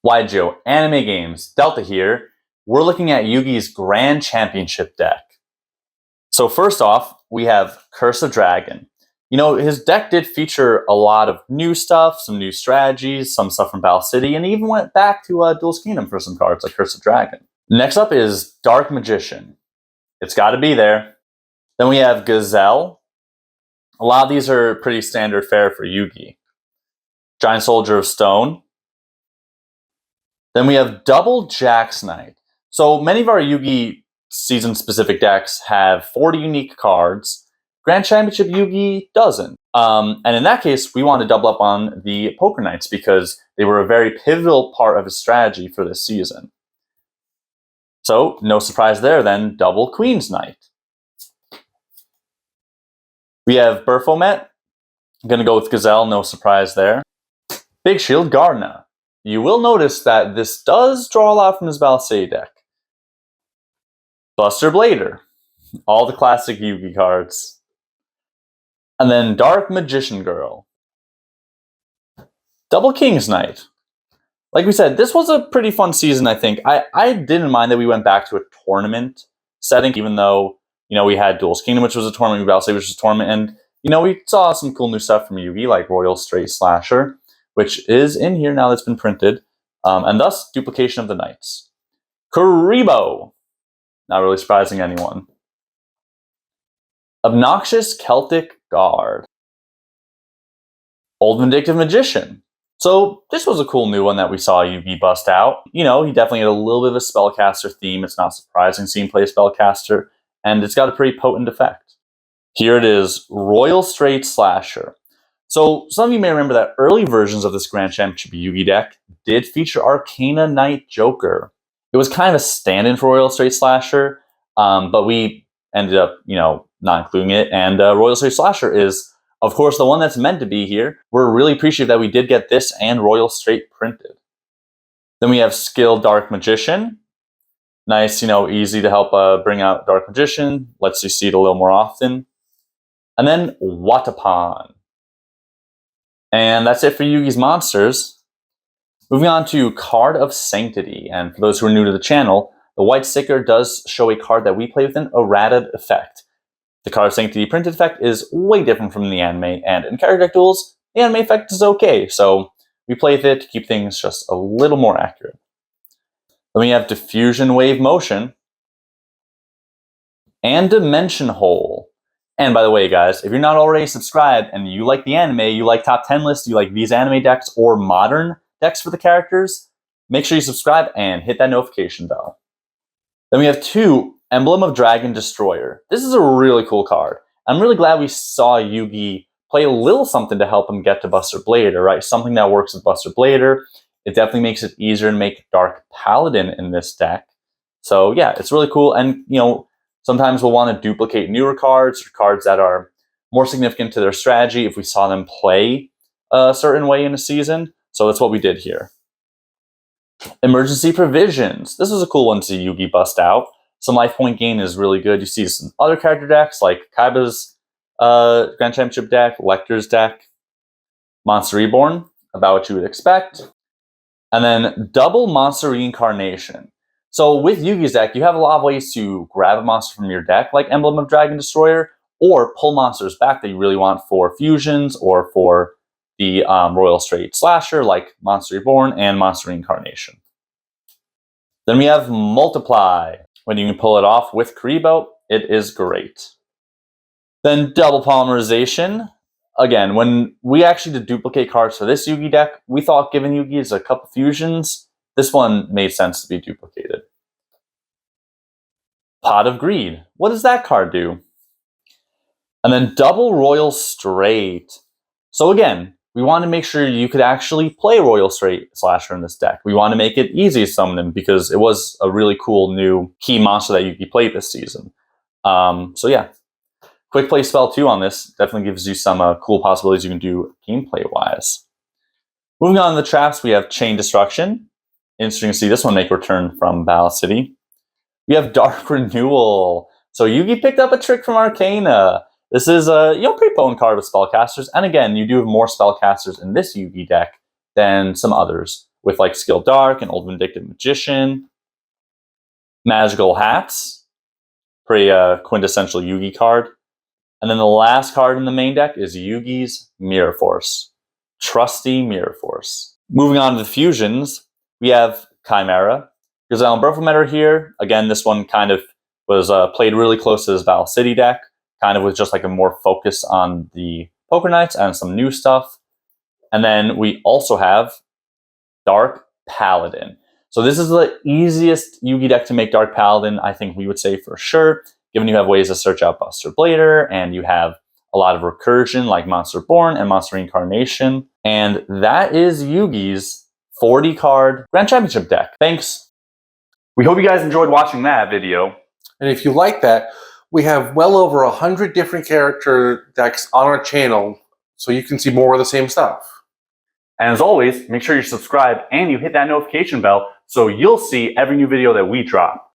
Yugioh Anime Games, Delta here. We're looking at Yugi's Grand Championship deck. So first off, we have Curse of Dragon. You know, his deck did feature a lot of new stuff, some new strategies, some stuff from Battle City, and even went back to Duel's Kingdom for some cards like Curse of Dragon. Next up is Dark Magician. It's got to be there. Then we have Gazelle. A lot of these are pretty standard fare for Yugi. Giant Soldier of Stone. Then we have Double Jack's Knight. So many of our Yugi season-specific decks have 40 unique cards. Grand Championship Yugi doesn't. And in that case, we want to double up on the Poker Knights because they were a very pivotal part of his strategy for this season. So, no surprise there then, Double Queen's Knight. We have Baphomet. I'm going to go with Gazelle, no surprise there. Big Shield Gardener. You will notice that this does draw a lot from his Battle City deck. Buster Blader. All the classic Yugi cards. And then Dark Magician Girl. Double King's Knight. Like we said, this was a pretty fun season, I think. I didn't mind that we went back to a tournament setting, even though, you know, we had Duel's Kingdom, which was a tournament, Battle City, which was a tournament, and, you know, we saw some cool new stuff from Yugi, like Royal Straight Slasher, which is in here now that's been printed, and thus duplication of the Knights. Karibo. Not really surprising anyone. Obnoxious Celtic Guard. Old Vindictive Magician. So this was a cool new one that we saw Yugi bust out. You know, he definitely had a little bit of a spellcaster theme. It's not surprising seeing him play a spellcaster, and it's got a pretty potent effect. Here it is, Royal Straight Slasher. So some of you may remember that early versions of this Grand Championship Yugi deck did feature Arcana Knight Joker. It was kind of a stand-in for Royal Straight Slasher, but we ended up, you know, not including it. And Royal Straight Slasher is, of course, the one that's meant to be here. We're really appreciative that we did get this and Royal Straight printed. Then we have Skilled Dark Magician. Nice, you know, easy to help bring out Dark Magician. Lets you see it a little more often. And then Watapan. And that's it for Yugi's monsters. Moving on to Card of Sanctity. And for those who are new to the channel, the white sticker does show a card that we play with an errata effect. The Card of Sanctity printed effect is way different from the anime, and in character deck duels, the anime effect is okay, so we play with it to keep things just a little more accurate. Then we have Diffusion Wave Motion and Dimension Hole. And by the way, guys, if you're not already subscribed and you like the anime, you like top 10 lists, you like these anime decks or modern decks for the characters, make sure you subscribe and hit that notification bell. Then we have 2 Emblem of Dragon Destroyer. This is a really cool card. I'm really glad we saw Yugi play a little something to help him get to Buster Blader, right? Something that works with Buster Blader. It definitely makes it easier to make Dark Paladin in this deck. So yeah, it's really cool. And, you know, sometimes we'll want to duplicate newer cards or cards that are more significant to their strategy if we saw them play a certain way in a season. So that's what we did here. Emergency Provisions. This is a cool one to see Yugi bust out. Some life point gain is really good. You see some other character decks like Kaiba's Grand Championship deck, Lecter's deck, Monster Reborn, about what you would expect. And then Double Monster Reincarnation. So with Yugi's deck, you have a lot of ways to grab a monster from your deck, like Emblem of Dragon Destroyer, or pull monsters back that you really want for fusions or for the Royal Straight Slasher, like Monster Reborn and Monster Reincarnation. Then we have Multiply. When you can pull it off with Karibo, it is great. Then Double Polymerization. Again, when we actually did duplicate cards for this Yugi deck, we thought giving Yugi's a couple fusions, this one made sense to be duplicated. Pot of Greed. What does that card do? And then Double Royal Straight. So again, we want to make sure you could actually play Royal Straight Slasher in this deck. We want to make it easy to summon him because it was a really cool new key monster that Yugi played this season. So yeah, quick play spell 2 on this definitely gives you some cool possibilities you can do gameplay-wise. Moving on to the traps, we have Chain Destruction. Interesting to see this one make a return from Battle City. We have Dark Renewal. So Yugi picked up a trick from Arcana. This is a pretty potent card with spellcasters, and again, you do have more spellcasters in this Yugi deck than some others, with like Skill Dark and Old Vindictive Magician. Magical Hats, pretty quintessential Yugi card. And then the last card in the main deck is Yugi's Mirror Force. Trusty Mirror Force. Moving on to the fusions, we have Chimera. There's an Umbrophometa here. Again, this one kind of was played really close to this Battle City deck, kind of with just like a more focus on the Poker Knights and some new stuff. And then we also have Dark Paladin. So this is the easiest Yugi deck to make Dark Paladin, I think we would say for sure, given you have ways to search out Buster Blader, and you have a lot of recursion like Monster Born and Monster Reincarnation. And that is Yugi's 40-card Grand Championship deck. Thanks. We hope you guys enjoyed watching that video. And if you like that, we have well over 100 different character decks on our channel, so you can see more of the same stuff. And as always, make sure you subscribe and you hit that notification bell so you'll see every new video that we drop.